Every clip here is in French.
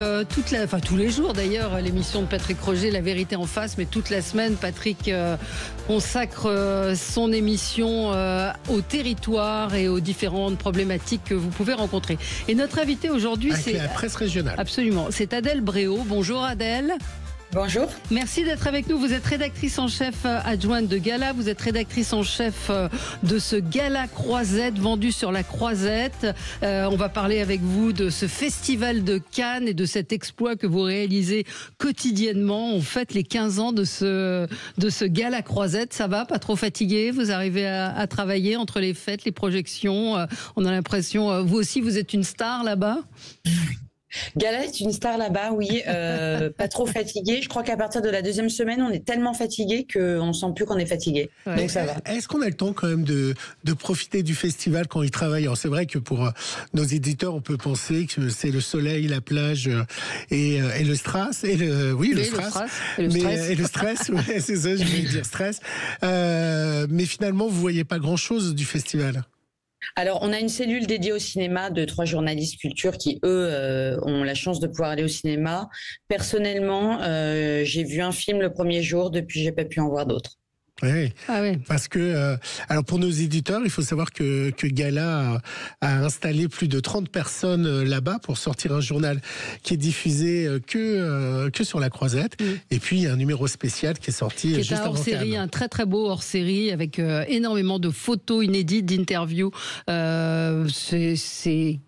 Tous les jours d'ailleurs, l'émission de Patrick Roger, La Vérité en face, mais toute la semaine, Patrick consacre son émission au territoire et aux différentes problématiques que vous pouvez rencontrer. Et notre invité aujourd'hui, c'est la presse régionale. Absolument, c'est Adèle Bréau. Bonjour Adèle. Bonjour. Merci d'être avec nous. Vous êtes rédactrice en chef adjointe de Gala. Vous êtes rédactrice en chef de ce Gala Croisette vendu sur la Croisette. On va parler avec vous de ce festival de Cannes et de cet exploit que vous réalisez quotidiennement. On fête les 15 ans de ce Gala Croisette. Ça va? Pas trop fatigué? Vous arrivez à travailler entre les fêtes, les projections? On a l'impression, vous aussi, vous êtes une star là-bas? Gala est une star là-bas, oui. Pas trop fatigué. Je crois qu'à partir de la deuxième semaine, on est tellement fatigué qu'on ne sent plus qu'on est fatigué. Ouais. Donc ça va. Est-ce qu'on a le temps quand même de profiter du festival quand il travaille? Alors c'est vrai que pour nos éditeurs, on peut penser que c'est le soleil, la plage et le strass. Et le stress. Et le stress, ouais, c'est ça, je voulais dire stress. Mais finalement, vous ne voyez pas grand-chose du festival? Alors, on a une cellule dédiée au cinéma de 3 journalistes culture qui, eux, ont la chance de pouvoir aller au cinéma. Personnellement, j'ai vu un film le premier jour, depuis j'ai pas pu en voir d'autres. Oui, parce que alors pour nos éditeurs, il faut savoir que Gala a installé plus de 30 personnes là-bas pour sortir un journal qui est diffusé que sur la Croisette. Et puis il y a un numéro spécial qui est sorti qui juste est un hors-série, un très très beau hors-série avec énormément de photos inédites, d'interviews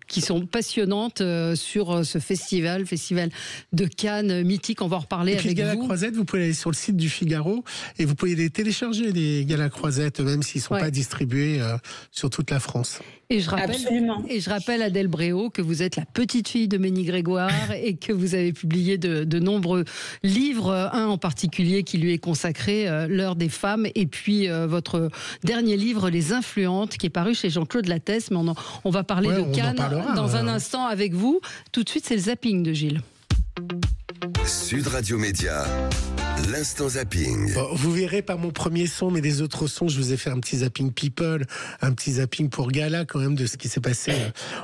qui sont passionnantes sur ce festival de Cannes mythique. On va en reparler avec vous. Gala Croisette, vous pouvez aller sur le site du Figaro et vous pouvez les télécharger, les Gala Croisette, même s'ils ne sont pas distribués sur toute la France. Et je rappelle, Adèle Bréau, que vous êtes la petite fille de Ménie Grégoire et que vous avez publié de nombreux livres, un en particulier qui lui est consacré, L'heure des femmes, et puis votre dernier livre, Les influentes, qui est paru chez Jean-Claude Lattès. Mais on va parler de Cannes dans un instant avec vous. Tout de suite, c'est le zapping de Gilles. Sud Radio Média, l'instant zapping. Bon, vous verrez par mon premier son, mais des autres sons, je vous ai fait un petit zapping people, un petit zapping pour Gala quand même de ce qui s'est passé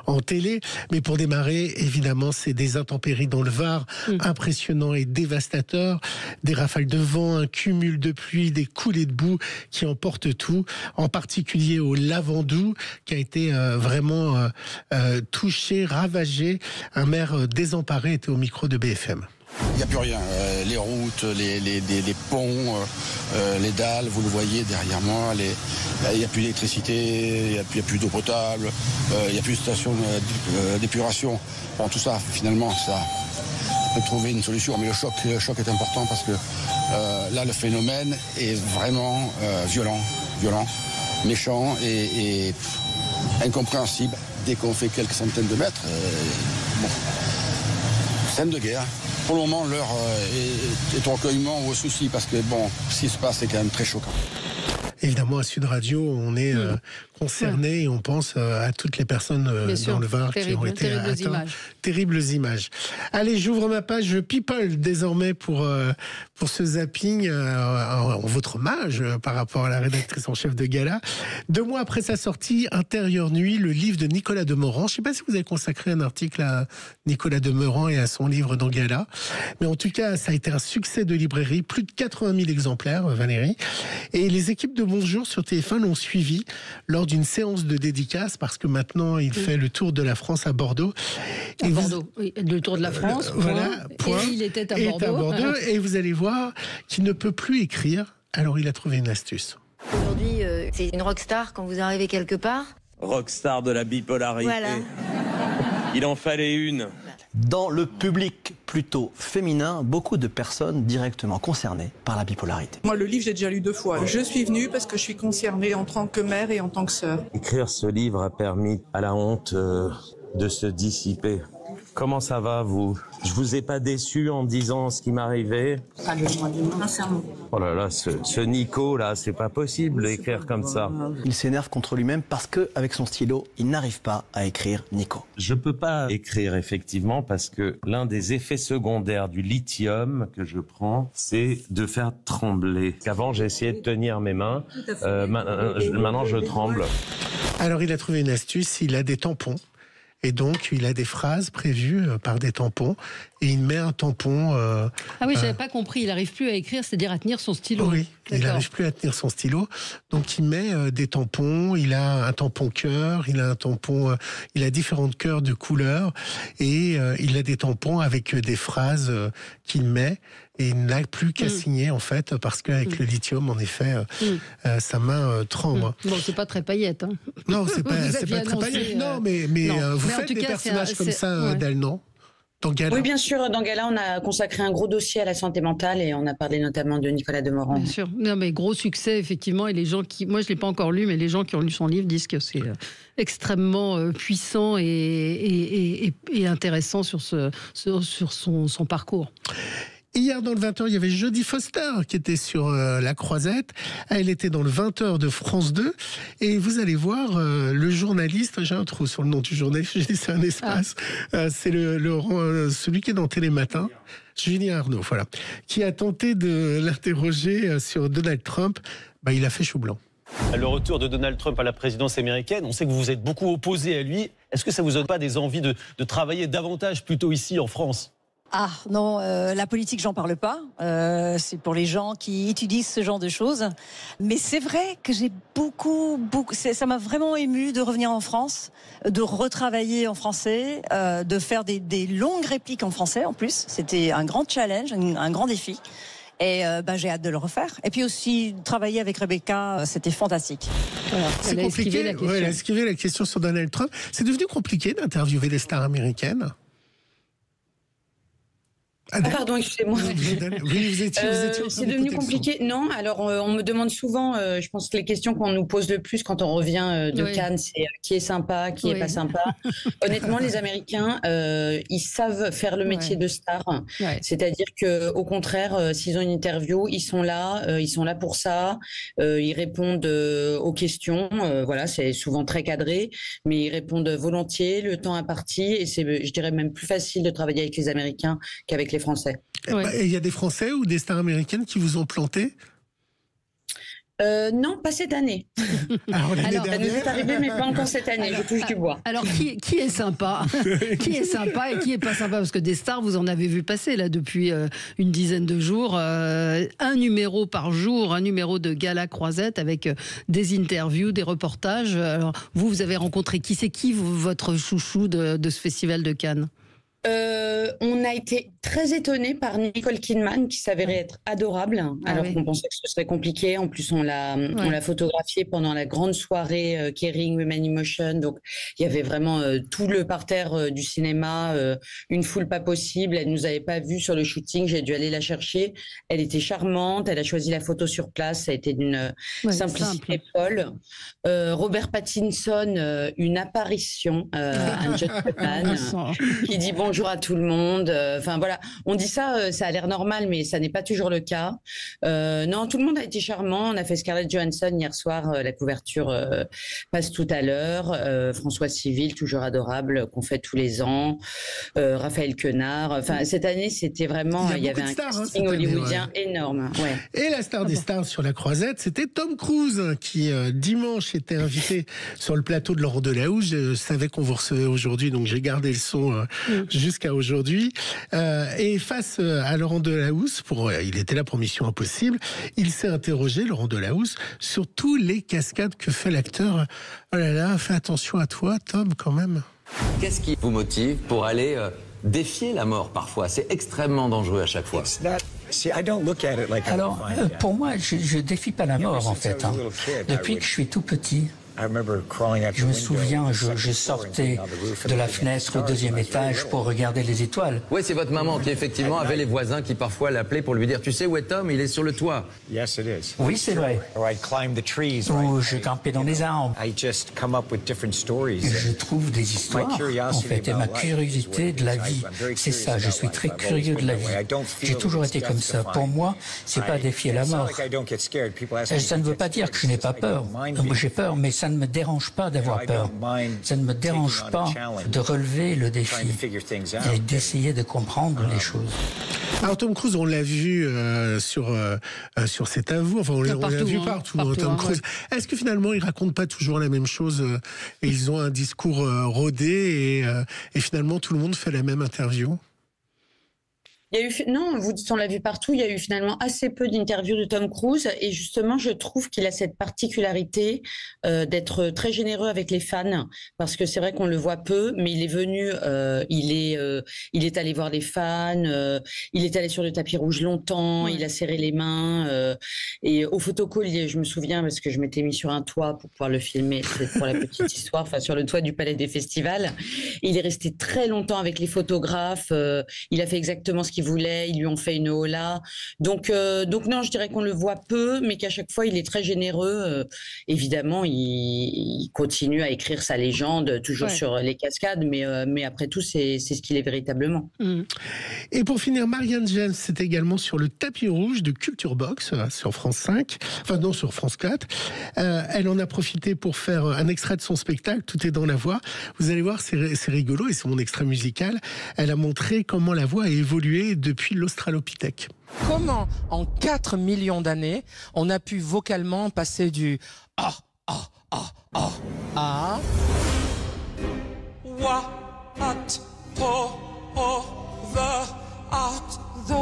en télé. Mais pour démarrer, évidemment, c'est des intempéries dans le Var, impressionnants et dévastateurs. Des rafales de vent, un cumul de pluie, des coulées de boue qui emportent tout, en particulier au Lavandou, qui a été vraiment touché, ravagé. Un maire désemparé était au micro de BFM. Il n'y a plus rien. Les routes, les ponts, les dalles, vous le voyez derrière moi. Il n'y a plus d'électricité, il n'y a plus d'eau potable, il n'y a plus de station d'épuration. Bon, tout ça, finalement, ça peut trouver une solution. Mais le choc est important parce que là, le phénomène est vraiment violent, méchant et incompréhensible. Dès qu'on fait quelques centaines de mètres, scène de guerre. Pour le moment, l'heure est au recueillement ou au souci, parce que bon, ce qui se passe, c'est quand même très choquant. Évidemment, à Sud Radio, on est concernés et on pense à toutes les personnes dans le Var qui ont été atteintes. Terribles images. Allez, j'ouvre ma page People désormais pour ce zapping en votre hommage par rapport à la rédactrice en chef de Gala. 2 mois après sa sortie, Intérieur Nuit, le livre de Nicolas Demorand. Je ne sais pas si vous avez consacré un article à Nicolas Demorand et à son livre dans Gala. Mais en tout cas, ça a été un succès de librairie. Plus de 80 000 exemplaires, Valérie. Et les équipes de Bonjour sur TF1 l'ont suivi lors d'une séance de dédicace parce que maintenant, il fait le tour de la France à Bordeaux. Le tour de la France, voilà, point. Et il était à Bordeaux. Et vous allez voir qu'il ne peut plus écrire. Alors, il a trouvé une astuce. Aujourd'hui, c'est une rockstar quand vous arrivez quelque part. Rockstar de la bipolarité. Voilà. Il en fallait une. Dans le public plutôt féminin, beaucoup de personnes directement concernées par la bipolarité. Moi, le livre, j'ai déjà lu 2 fois. Je suis venue parce que je suis concernée en tant que mère et en tant que sœur. Écrire ce livre a permis à la honte de se dissiper. Comment ça va, vous? Je vous ai pas déçu en disant ce qui m'arrivait? Sincèrement. Oh là là, ce Nico, là, c'est pas possible d'écrire comme ça. Il s'énerve contre lui-même parce qu'avec son stylo, il n'arrive pas à écrire Nico. Je peux pas écrire, effectivement, parce que l'un des effets secondaires du lithium que je prends, c'est de faire trembler. Qu'avant, j'essayais de tenir mes mains. Maintenant, je tremble. Alors, il a trouvé une astuce, il a des tampons. Et donc, il a des phrases prévues par des tampons. et il met un tampon. Ah oui, j'avais pas compris. Il n'arrive plus à écrire, c'est-à-dire à tenir son stylo. Oui, il n'arrive plus à tenir son stylo. Donc il met des tampons. Il a un tampon cœur, il a un tampon, il a différentes cœurs de couleurs et il a des tampons avec des phrases qu'il met. Et il n'a plus qu'à signer, en fait, parce qu'avec le lithium, en effet, sa main tremble. Bon, c'est pas très paillette. Hein. Non, c'est pas très paillette. Non, mais vous faites des personnages comme ça, Del, non? Dans Gala. Oui, bien sûr. Dans Gala, on a consacré un gros dossier à la santé mentale et on a parlé notamment de Nicolas Demorand. Bien sûr. Non, mais gros succès, effectivement. Et les gens qui... Moi, je ne l'ai pas encore lu, mais les gens qui ont lu son livre disent que c'est extrêmement puissant et intéressant sur son parcours. Hier, dans le 20h, il y avait Jodie Foster qui était sur la Croisette. Elle était dans le 20h de France 2. Et vous allez voir le journaliste, j'ai un trou sur le nom du journaliste, j'ai dit c'est un espace. C'est celui qui est dans Télématin, Julien Arnaud, voilà, qui a tenté de l'interroger sur Donald Trump. Il a fait chou blanc. Le retour de Donald Trump à la présidence américaine, on sait que vous vous êtes beaucoup opposé à lui. Est-ce que ça vous donne pas des envies de travailler davantage plutôt ici en France ? Ah non, la politique, j'en parle pas. C'est pour les gens qui étudient ce genre de choses. Mais c'est vrai que j'ai beaucoup, ça m'a vraiment ému de revenir en France, de retravailler en français, de faire des longues répliques en français en plus. C'était un grand challenge, un grand défi. Et j'ai hâte de le refaire. Et puis aussi, travailler avec Rebecca, c'était fantastique. Voilà, c'est compliqué. Elle a esquivé la question sur Donald Trump. C'est devenu compliqué d'interviewer les stars américaines. Pardon, excusez-moi. Oui, vous étiez c'est devenu compliqué. Non, alors on me demande souvent, je pense que les questions qu'on nous pose le plus quand on revient de Cannes, c'est qui est sympa, qui est pas sympa. Honnêtement, les Américains, ils savent faire le métier de star. C'est-à-dire que, au contraire, s'ils ont une interview, ils sont là pour ça. Ils répondent aux questions. Voilà, c'est souvent très cadré, mais ils répondent volontiers, le temps imparti, et c'est, je dirais, même plus facile de travailler avec les Américains qu'avec les Français. Et il y a des Français ou des stars américaines qui vous ont planté? Non, pas cette année. Alors, ça nous est arrivé, mais pas encore cette année. Je touche du bois. Alors, qui est sympa? Qui est sympa et qui est pas sympa? Parce que des stars, vous en avez vu passer là depuis une dizaine de jours. Un numéro par jour, un numéro de Gala Croisette avec des interviews, des reportages. Alors, vous avez rencontré qui? C'est qui votre chouchou de ce festival de Cannes? On a été très étonnés par Nicole Kidman qui s'avérait être adorable, alors qu'on pensait que ce serait compliqué. En plus, on l'a photographiée pendant la grande soirée Kering Women in Motion. Donc, il y avait vraiment tout le parterre du cinéma, une foule pas possible. Elle nous avait pas vus sur le shooting. J'ai dû aller la chercher. Elle était charmante. Elle a choisi la photo sur place. Ça a été d'une simplicité folle. Robert Pattinson, une apparition, un gentleman qui dit bonjour à tout le monde. Enfin voilà, on dit ça, ça a l'air normal, mais ça n'est pas toujours le cas. Non, tout le monde a été charmant. On a fait Scarlett Johansson hier soir. La couverture passe tout à l'heure. François Civil, toujours adorable, qu'on fait tous les ans. Raphaël Quenard. Enfin, cette année, c'était vraiment. Il y avait un casting hollywoodien énorme. Ouais. Et la star des stars sur la Croisette, c'était Tom Cruise qui dimanche était invité sur le plateau de Laurent Delahousse. Je savais qu'on vous recevait aujourd'hui, donc j'ai gardé le son jusqu'à aujourd'hui. Et face à Laurent Delahousse, il était là pour Mission Impossible, il s'est interrogé, Laurent Delahousse, sur tous les cascades que fait l'acteur. Oh là là, fais attention à toi, Tom, quand même. Qu'est-ce qui vous motive pour aller défier la mort parfois? C'est extrêmement dangereux à chaque fois. Alors, pour moi, je défie pas la mort, en fait. Depuis que je suis tout petit, je me souviens, je sortais de la fenêtre au deuxième étage pour regarder les étoiles. Oui, c'est votre maman qui effectivement avait les voisins qui parfois l'appelaient pour lui dire « Tu sais où est Tom? Il est sur le toit. » Oui, c'est vrai. Ou je grimpais dans les arbres. Je trouve des histoires, en fait, et ma curiosité de la vie, c'est ça, je suis très curieux de la vie. J'ai toujours été comme ça. Pour moi, c'est pas défier la mort. Ça ne veut pas dire que je n'ai pas peur. J'ai peur, mais ça ne me dérange pas d'avoir peur. Ça ne me dérange pas de relever le défi et d'essayer de comprendre les choses. Alors Tom Cruise, on l'a vu sur C'est à vous. Enfin, on l'a vu partout Tom Cruise. Est-ce que finalement, ils racontent pas toujours la même chose et ils ont un discours rodé et finalement tout le monde fait la même interview? Non, vous dites on l'a vu partout, il y a eu finalement assez peu d'interviews de Tom Cruise et justement je trouve qu'il a cette particularité d'être très généreux avec les fans parce que c'est vrai qu'on le voit peu mais il est venu, il est allé voir les fans, il est allé sur le tapis rouge longtemps, il a serré les mains et au photocall, je me souviens parce que je m'étais mis sur un toit pour pouvoir le filmer, c'est pour la petite histoire, enfin sur le toit du Palais des Festivals. Et il est resté très longtemps avec les photographes, il a fait exactement ce qu'il voulait, ils lui ont fait une hola. Donc non, je dirais qu'on le voit peu, mais qu'à chaque fois, il est très généreux. Évidemment, il continue à écrire sa légende, toujours sur les cascades, mais après tout, c'est ce qu'il est véritablement. Et pour finir, Marianne James, c'est également sur le tapis rouge de Culture Box, sur France 5, enfin non, sur France 4. Elle en a profité pour faire un extrait de son spectacle, Tout est dans la voix. Vous allez voir, c'est rigolo, et c'est mon extrait musical. Elle a montré comment la voix a évolué depuis l'Australopithèque. Comment, en 4 millions d'années, on a pu vocalement passer du ah, ah, ah, ah, à wa, at, po, o, the, at, the,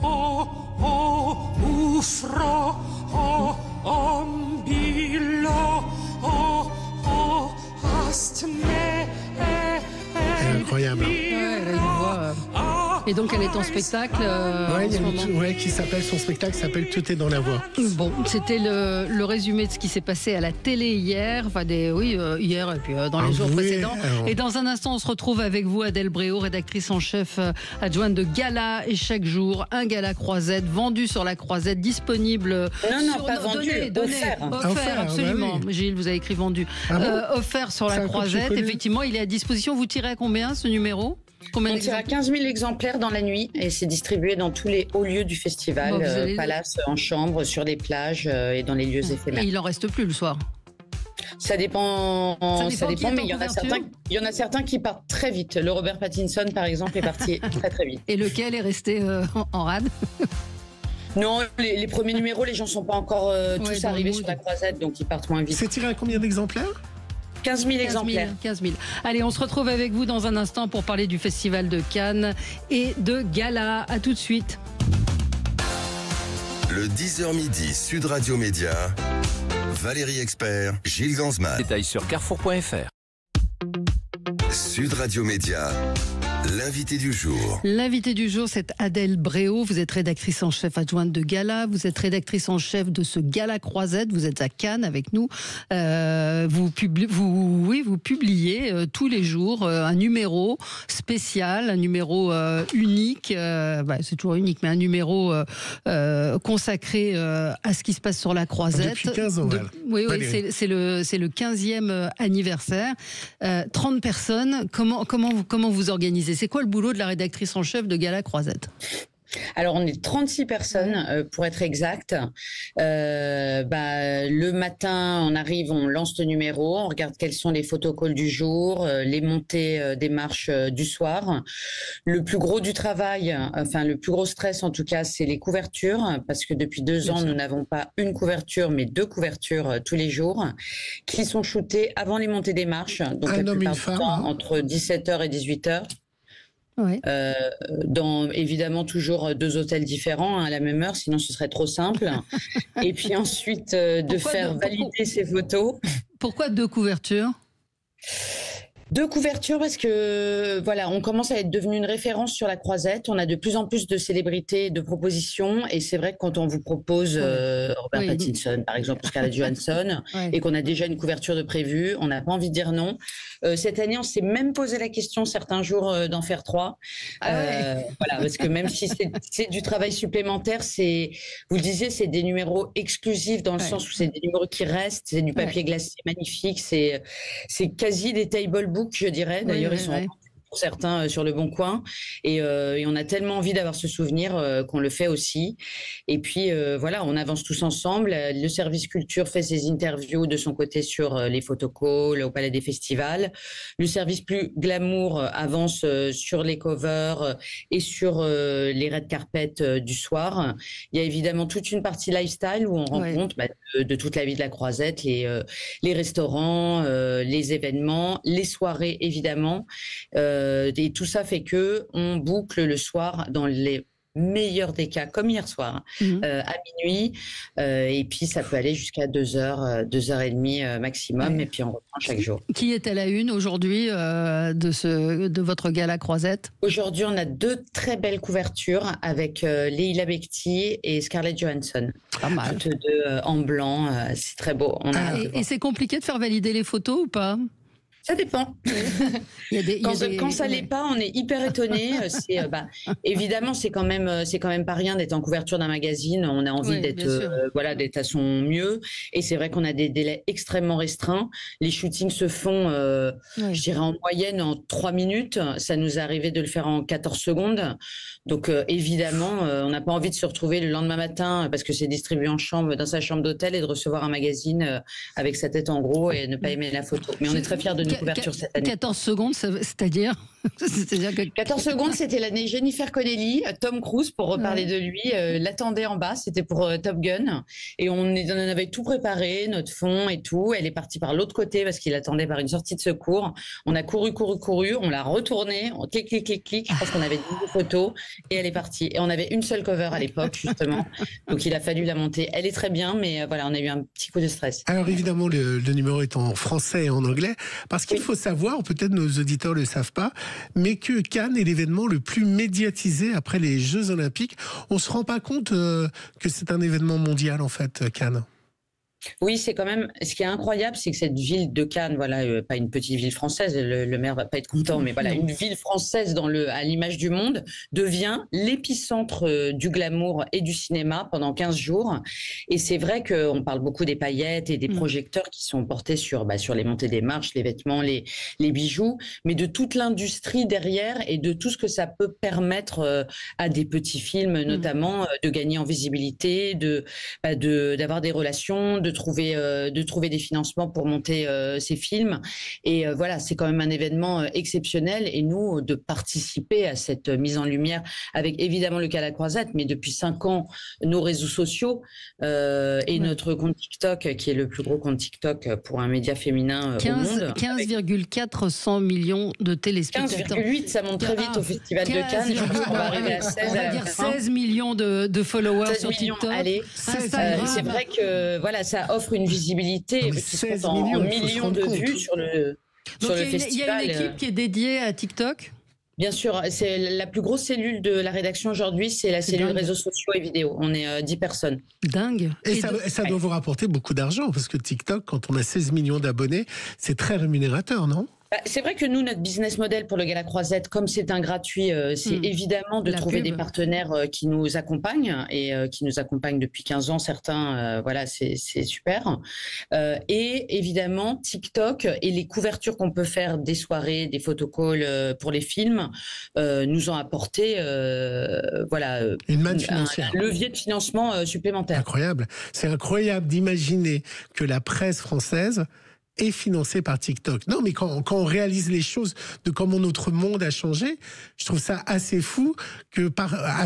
o, ufro, o, ombilo, o, ast, me, incroyable. Et donc elle est en spectacle. Qui s'appelle, son spectacle s'appelle Tout est dans la voix. Bon, c'était le résumé de ce qui s'est passé à la télé hier, hier et puis dans les jours précédents. Et dans un instant, on se retrouve avec vous, Adèle Bréau, rédactrice en chef adjointe de Gala, et chaque jour un Gala Croisette vendu sur la Croisette, disponible. Non, pas vendu, offert, absolument. Gilles, vous avez écrit vendu. Offert sur la Croisette. Effectivement, il est à disposition. Vous tirez à combien ce numéro? On tire à 15 000 exemplaires dans la nuit et c'est distribué dans tous les hauts lieux du festival, palace, en chambre, sur les plages et dans les lieux éphémères. Et il en reste plus le soir? Ça dépend, mais il y en a certains qui partent très vite. Le Robert Pattinson, par exemple, est parti très très vite. Et lequel est resté en rade? Non, les premiers numéros, les gens ne sont pas encore tous arrivés sur la Croisette, donc ils partent moins vite. C'est tiré à combien d'exemplaires? 15 000 exemplaires. 15 000. Allez, on se retrouve avec vous dans un instant pour parler du Festival de Cannes et de Gala. À tout de suite. Le 10h midi, Sud Radio Média, Valérie Expert, Gilles Gansman. Détails sur carrefour.fr. Sud Radio Média, l'invité du jour. L'invité du jour, c'est Adèle Bréau. Vous êtes rédactrice en chef adjointe de Gala. Vous êtes rédactrice en chef de ce Gala Croisette. Vous êtes à Cannes avec nous. Vous publiez tous les jours un numéro spécial, un numéro unique. C'est toujours unique, mais un numéro consacré à ce qui se passe sur la Croisette. Depuis 15 ans. Oui, c'est le 15e anniversaire. 30 personnes. Comment vous organisez? C'est quoi le boulot de la rédactrice en chef de Gala Croisette? Alors, on est 36 personnes, pour être exact. Le matin, on arrive, on lance le numéro, on regarde quels sont les photocalls du jour, les montées des marches du soir. Le plus gros du travail, le plus gros stress en tout cas, c'est les couvertures, parce que depuis 2 ans, nous n'avons pas une couverture, mais 2 couvertures tous les jours, qui sont shootées avant les montées des marches, donc la plupart du temps, entre 17h et 18h. Ouais. Dans évidemment toujours 2 hôtels différents à la même heure, sinon ce serait trop simple. Et puis ensuite valider ces photos. Pourquoi 2 couvertures? 2 couvertures parce que on commence à être devenu une référence sur la Croisette. On a de plus en plus de célébrités et de propositions et c'est vrai que quand on vous propose Robert Pattinson par exemple, Scarlett Johansson et qu'on a déjà une couverture de prévue, on n'a pas envie de dire non. Cette année, on s'est même posé la question certains jours d'en faire 3. Parce que même si c'est du travail supplémentaire, vous le disiez, c'est des numéros exclusifs dans le sens où c'est des numéros qui restent, c'est du papier glacé magnifique, c'est quasi des table books, je dirais. D'ailleurs, ils sont pour certains sur le Bon Coin et on a tellement envie d'avoir ce souvenir qu'on le fait aussi. Et puis on avance tous ensemble. Le service culture fait ses interviews de son côté sur les photocalls au Palais des Festivals. Le service plus glamour avance sur les covers et sur les red carpets du soir. Il y a évidemment toute une partie lifestyle où on rend compte de toute la vie de la Croisette, les restaurants, les événements, les soirées évidemment. Et tout ça fait que on boucle le soir dans les meilleur des cas, comme hier soir, à minuit, et puis ça peut aller jusqu'à 2h, 2h30 maximum, et puis on reprend chaque jour. Qui est à la une aujourd'hui de votre gala Croisette? Aujourd'hui, on a 2 très belles couvertures avec Leila Bekti et Scarlett Johansson. Pas mal. Toutes 2 en blanc, c'est très beau. Et c'est compliqué de faire valider les photos ou pas? Ça dépend. Quand ça l'est pas, on est hyper étonné. Évidemment, c'est quand même pas rien d'être en couverture d'un magazine. On a envie d'être à son mieux. Et c'est vrai qu'on a des délais extrêmement restreints. Les shootings se font, je dirais en moyenne en 3 minutes. Ça nous est arrivé de le faire en 14 secondes. Donc évidemment, on n'a pas envie de se retrouver le lendemain matin parce que c'est distribué dans sa chambre d'hôtel et de recevoir un magazine avec sa tête en gros et ne pas aimer la photo. Mais on est très fiers de nos couvertures cette année. 14 secondes, c'est-à-dire 14 secondes, c'était l'année Jennifer Connelly. Tom Cruise, pour reparler de lui, l'attendait en bas. C'était pour Top Gun. Et on en avait tout préparé, notre fond et tout. Elle est partie par l'autre côté parce qu'il attendait par une sortie de secours. On a couru. On l'a retourné. Clic. Je pense qu'on avait 10 photos. Et elle est partie. Et on avait une seule cover à l'époque, justement. Donc il a fallu la monter. Elle est très bien, mais voilà, on a eu un petit coup de stress. Alors évidemment, le numéro est en français et en anglais. Parce qu'il faut savoir, peut-être nos auditeurs ne le savent pas, mais que Cannes est l'événement le plus médiatisé après les Jeux Olympiques. On ne se rend pas compte que c'est un événement mondial, en fait, Cannes. Oui, c'est quand même. Ce qui est incroyable, c'est que cette ville de Cannes, voilà, pas une petite ville française, le maire va pas être content, mais voilà, une ville française à l'image du monde, devient l'épicentre du glamour et du cinéma pendant 15 jours. Et c'est vrai qu'on parle beaucoup des paillettes et des projecteurs qui sont portés sur les montées des marches, les vêtements, les bijoux, mais de toute l'industrie derrière et de tout ce que ça peut permettre à des petits films, notamment, de gagner en visibilité, d'avoir des relations, de trouver des financements pour monter ces films. Et voilà, c'est quand même un événement exceptionnel. Et nous, de participer à cette mise en lumière avec évidemment le Gala Croisette, mais depuis 5 ans, nos réseaux sociaux et notre compte TikTok, qui est le plus gros compte TikTok pour un média féminin au monde. 15,400 millions de téléspectateurs. 15,8, ça monte très vite au Festival de Cannes. Je pense qu'on va arriver à 16 on va dire 16 millions de followers sur TikTok. Allez, c'est vrai que voilà, ça offre une visibilité qui se compte en millions de vues sur le festival. Il y a une équipe qui est dédiée à TikTok? Bien sûr, c'est la plus grosse cellule de la rédaction aujourd'hui, c'est la cellule réseaux sociaux et vidéo. On est 10 personnes. Dingue. Et ça doit vous rapporter beaucoup d'argent, parce que TikTok, quand on a 16 millions d'abonnés, c'est très rémunérateur, non ? C'est vrai que nous, notre business model pour le Gala Croisette, comme c'est un gratuit, c'est évidemment de trouver des partenaires qui nous accompagnent et qui nous accompagnent depuis 15 ans. Certains, voilà, c'est super. Et évidemment, TikTok et les couvertures qu'on peut faire des soirées, des photocalls pour les films nous ont apporté une manne financière, un levier de financement supplémentaire. Incroyable. C'est incroyable d'imaginer que la presse française est financé par TikTok. Non, mais quand on réalise les choses de comment notre monde a changé, je trouve ça assez fou que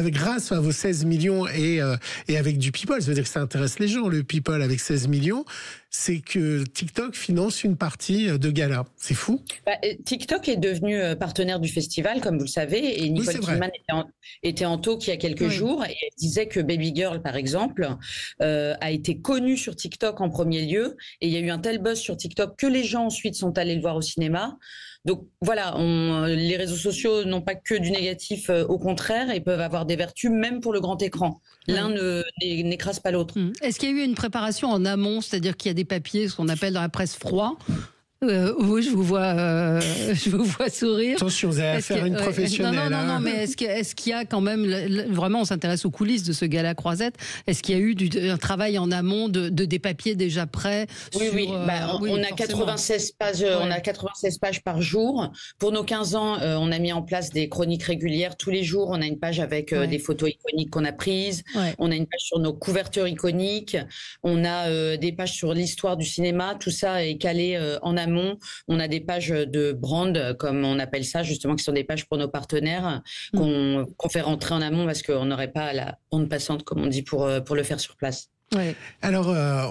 grâce à vos 16 millions et avec du people, ça veut dire que ça intéresse les gens, le people avec 16 millions, c'est que TikTok finance une partie de gala. C'est fou. TikTok est devenu partenaire du festival, comme vous le savez, et Nicole Kidman était en talk il y a quelques jours, et elle disait que Baby Girl, par exemple, a été connue sur TikTok en premier lieu, et il y a eu un tel buzz sur TikTok que les gens ensuite sont allés le voir au cinéma. Donc voilà, les réseaux sociaux n'ont pas que du négatif, au contraire, ils peuvent avoir des vertus même pour le grand écran. L'un n'écrase pas l'autre. Est-ce qu'il y a eu une préparation en amont, c'est-à-dire qu'il y a des papiers, ce qu'on appelle dans la presse froid? Oui, je vous vois sourire. Attention, vous avez affaire à une professionnelle. Non, mais est-ce qu'il y a quand même, vraiment, on s'intéresse aux coulisses de ce Gala Croisette, est-ce qu'il y a eu un travail en amont de des papiers déjà prêts? Oui. On a 96 pages, on a 96 pages par jour. Pour nos 15 ans, on a mis en place des chroniques régulières. Tous les jours, on a une page avec des photos iconiques qu'on a prises. On a une page sur nos couvertures iconiques. On a des pages sur l'histoire du cinéma. Tout ça est calé en amont. On a des pages de brand, comme on appelle ça, justement, qui sont des pages pour nos partenaires, qu'on fait rentrer en amont parce qu'on n'aurait pas la bande passante, comme on dit, pour le faire sur place. Ouais. Alors,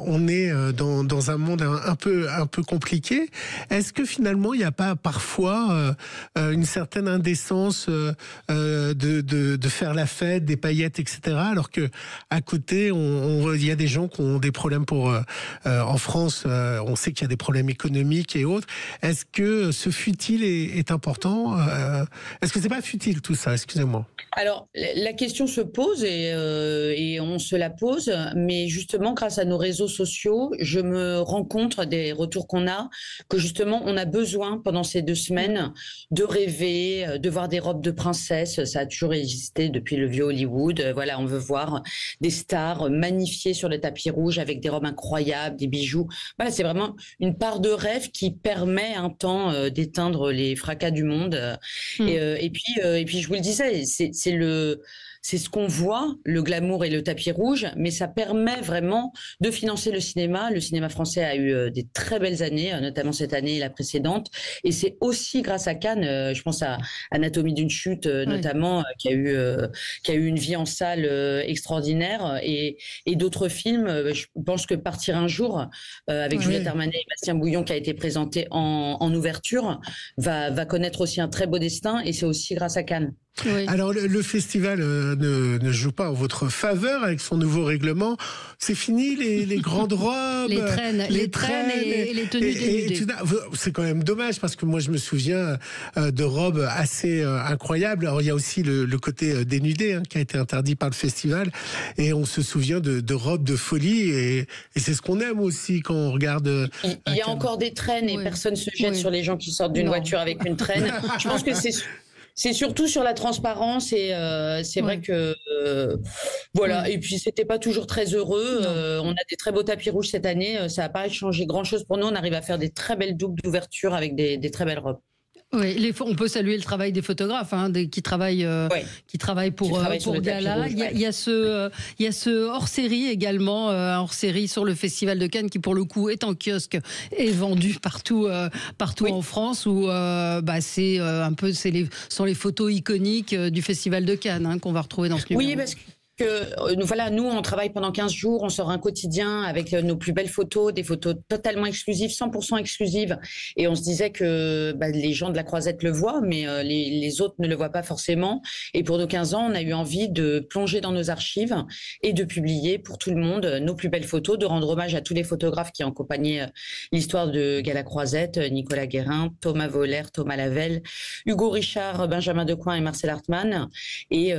on est dans un monde un peu compliqué. Est-ce que finalement, il n'y a pas parfois une certaine indécence de faire la fête, des paillettes, etc. Alors que à côté, il y a des gens qui ont des problèmes en France, on sait qu'il y a des problèmes économiques et autres. Est-ce que ce futile est important Est-ce que c'est pas futile tout ça? Excusez-moi. Alors, la question se pose et on se la pose, mais justement, grâce à nos réseaux sociaux, je me rends compte des retours qu'on a, que justement, on a besoin pendant ces 2 semaines de rêver, de voir des robes de princesse. Ça a toujours existé depuis le vieux Hollywood. Voilà, on veut voir des stars magnifiées sur le tapis rouge avec des robes incroyables, des bijoux. Voilà, c'est vraiment une part de rêve qui permet un temps d'éteindre les fracas du monde. Et puis, je vous le disais, c'est ce qu'on voit, le glamour et le tapis rouge, mais ça permet vraiment de financer le cinéma. Le cinéma français a eu des très belles années, notamment cette année et la précédente. Et c'est aussi grâce à Cannes, je pense à Anatomie d'une chute notamment, qui a eu une vie en salle extraordinaire, et d'autres films. Je pense que Partir un jour, avec Juliette Armanet et Bastien Bouillon, qui a été présenté en ouverture, va connaître aussi un très beau destin, et c'est aussi grâce à Cannes. Oui. Alors le festival ne joue pas en votre faveur avec son nouveau règlement. C'est fini les grandes robes, les traînes et les tenues dénudées. C'est quand même dommage parce que moi je me souviens de robes assez incroyables. Alors il y a aussi le côté dénudé qui a été interdit par le festival, et on se souvient de robes de folie, et c'est ce qu'on aime aussi quand on regarde. Il y a encore des traînes et personne se jette sur les gens qui sortent d'une voiture avec une traîne. Je pense que c'est surtout sur la transparence, et c'est vrai que voilà. Et puis c'était pas toujours très heureux. On a des très beaux tapis rouges cette année. Ça n'a pas changé grand chose pour nous. On arrive à faire des très belles doubles d'ouverture avec des très belles robes. Oui, on peut saluer le travail des photographes qui travaillent pour Gala. Il y a ce hors-série également, un hors-série sur le Festival de Cannes qui pour le coup est en kiosque et vendu partout en France, où sont les photos iconiques du Festival de Cannes qu'on va retrouver dans ce numéro. Oui, parce que voilà, nous on travaille pendant 15 jours, on sort un quotidien avec nos plus belles photos, des photos totalement exclusives, 100% exclusives, et on se disait que les gens de la Croisette le voient, mais les autres ne le voient pas forcément. Et pour nos 15 ans, on a eu envie de plonger dans nos archives et de publier pour tout le monde nos plus belles photos, de rendre hommage à tous les photographes qui ont accompagné l'histoire de Gala Croisette: Nicolas Guérin, Thomas Voller, Thomas Lavelle, Hugo Richard, Benjamin Decoing et Marcel Hartmann. Et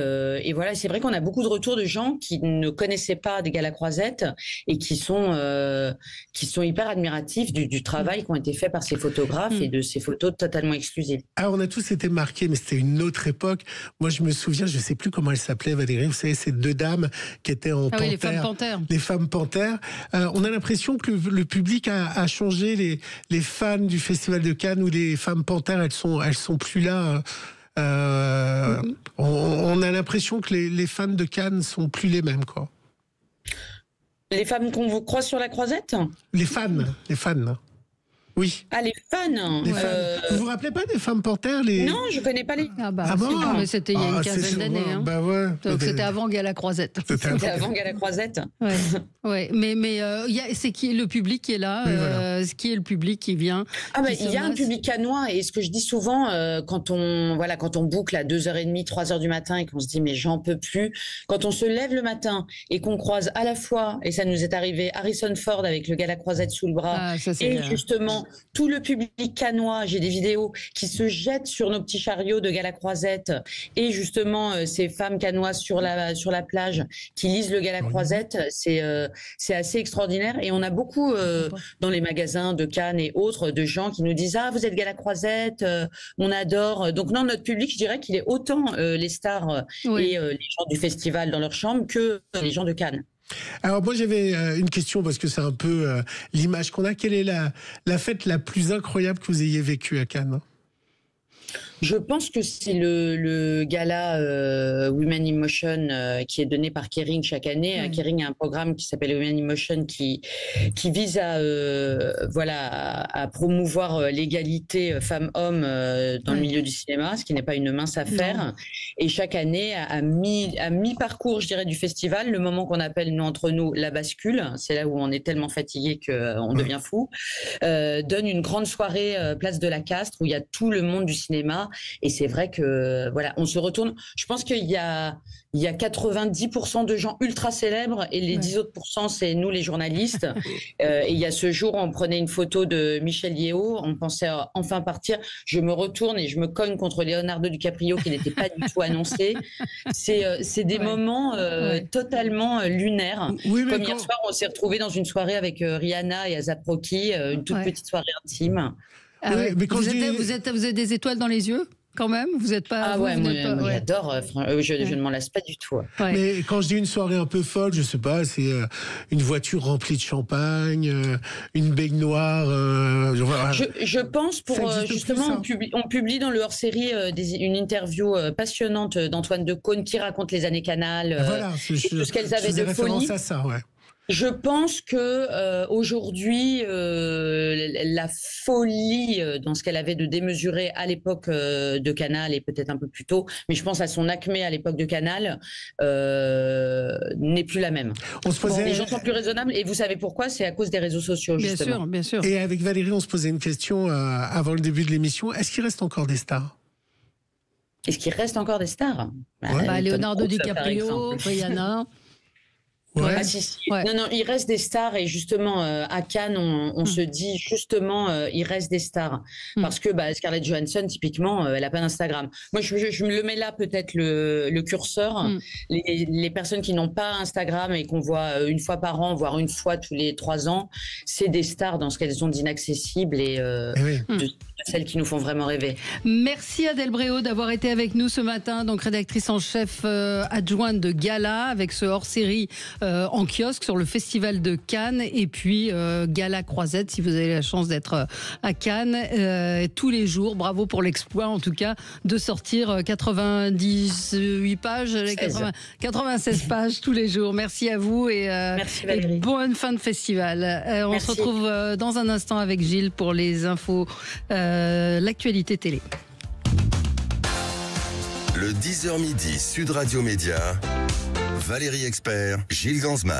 voilà, c'est vrai qu'on a beaucoup de retours de gens qui ne connaissaient pas des Gala Croisette et qui sont hyper admiratifs du travail qui ont été fait par ces photographes et de ces photos totalement exclusives. Alors on a tous été marqués, mais c'était une autre époque. Moi je me souviens, je ne sais plus comment elles s'appelaient, Valérie, vous savez, ces 2 dames qui étaient en panthère. Oui, les femmes panthères. Les femmes panthères. On a l'impression que le public a changé. Les fans du Festival de Cannes, où les femmes panthères, elles sont plus là. On a l'impression que les fans de Cannes sont plus les mêmes, quoi. Les femmes qu'on vous croise sur la Croisette ? Les fans. Oui. Ah, les fans. Vous vous rappelez pas des femmes panthères Non, je connais pas les. Mais c'était il y a une quinzaine d'années. Donc c'était avant Gala Croisette. C'était avant Gala Croisette. Ouais. Mais c'est qui est le public qui est là, qui est le public qui vient. Il y a un public cannois, et ce que je dis souvent quand on boucle à 2h30, 3h du matin et qu'on se dit mais j'en peux plus, quand on se lève le matin et qu'on croise à la fois, et ça nous est arrivé, Harrison Ford avec le Gala Croisette sous le bras, et justement tout le public cannois, j'ai des vidéos, qui se jettent sur nos petits chariots de Gala Croisette, et justement ces femmes cannoises sur la plage qui lisent le Gala Croisette, c'est assez extraordinaire. Et on a beaucoup dans les magasins de Cannes et autres de gens qui nous disent vous êtes Gala Croisette, on adore. Donc non, notre public, je dirais qu'il est autant les stars et les gens du festival dans leur chambre que les gens de Cannes. Alors moi j'avais une question, parce que c'est un peu l'image qu'on a. Quelle est la fête la plus incroyable que vous ayez vécue à Cannes ? Je pense que c'est le gala Women in Motion qui est donné par Kering chaque année. Oui. Kering a un programme qui s'appelle Women in Motion qui vise à promouvoir l'égalité femmes-hommes dans le milieu du cinéma, ce qui n'est pas une mince affaire. Non. Et chaque année, à mi-parcours, je dirais, du festival, le moment qu'on appelle entre nous la bascule, c'est là où on est tellement fatigué qu'on devient fou, donne une grande soirée place de la Castres où il y a tout le monde du cinéma. Et c'est vrai que on se retourne. Je pense qu'il y a 90% de gens ultra célèbres et les 10 autres %, c'est nous les journalistes. Et il y a ce jour, on prenait une photo de Michel Yeo, on pensait enfin partir. Je me retourne et je me cogne contre Leonardo DiCaprio qui n'était pas du tout annoncé. C'est des moments totalement lunaires. Oui, comme hier soir, on s'est retrouvés dans une soirée avec Rihanna et A$AP Rocky, une toute petite soirée intime. Ah ouais. Mais vous avez des étoiles dans les yeux quand même, vous n'êtes pas. Ah ouais, moi j'adore. Je ne m'en lasse pas du tout. Ouais. Mais quand je dis une soirée un peu folle, je sais pas, c'est une voiture remplie de champagne, une baignoire. Je pense justement, on publie dans le hors-série une interview passionnante d'Antoine Decaune qui raconte les années Canal, tout ce qu'elles avaient de folie. À ça, ouais. Je pense que aujourd'hui, la folie dans ce qu'elle avait de démesuré à l'époque de Canal et peut-être un peu plus tôt, mais je pense à son acmé à l'époque de Canal, n'est plus la même. Les gens sont plus raisonnables et vous savez pourquoi ? C'est à cause des réseaux sociaux, justement. Bien sûr. Et avec Valérie, on se posait une question avant le début de l'émission. Est-ce qu'il reste encore des stars ? Est-ce qu'il reste encore des stars ? Leonardo DiCaprio, Rihanna. Ouais. Ah, si. Non, il reste des stars et justement à Cannes, on se dit justement il reste des stars parce que Scarlett Johansson typiquement elle a pas d'Instagram. Moi je me le mets là peut-être le curseur. Les personnes qui n'ont pas Instagram et qu'on voit une fois par an, voire une fois tous les 3 ans, c'est des stars dans ce qu'elles ont d'inaccessible et de celles qui nous font vraiment rêver. Merci Adèle Bréau d'avoir été avec nous ce matin, donc rédactrice en chef adjointe de Gala avec ce hors-série en kiosque sur le festival de Cannes et puis Gala Croisette si vous avez la chance d'être à Cannes tous les jours. Bravo pour l'exploit en tout cas de sortir 98 pages, 96 pages tous les jours. Merci à vous et bonne fin de festival. On se retrouve dans un instant avec Gilles pour les infos, l'actualité télé. Le 10h midi Sud Radio Média, Valérie Expert, Gilles Gansman.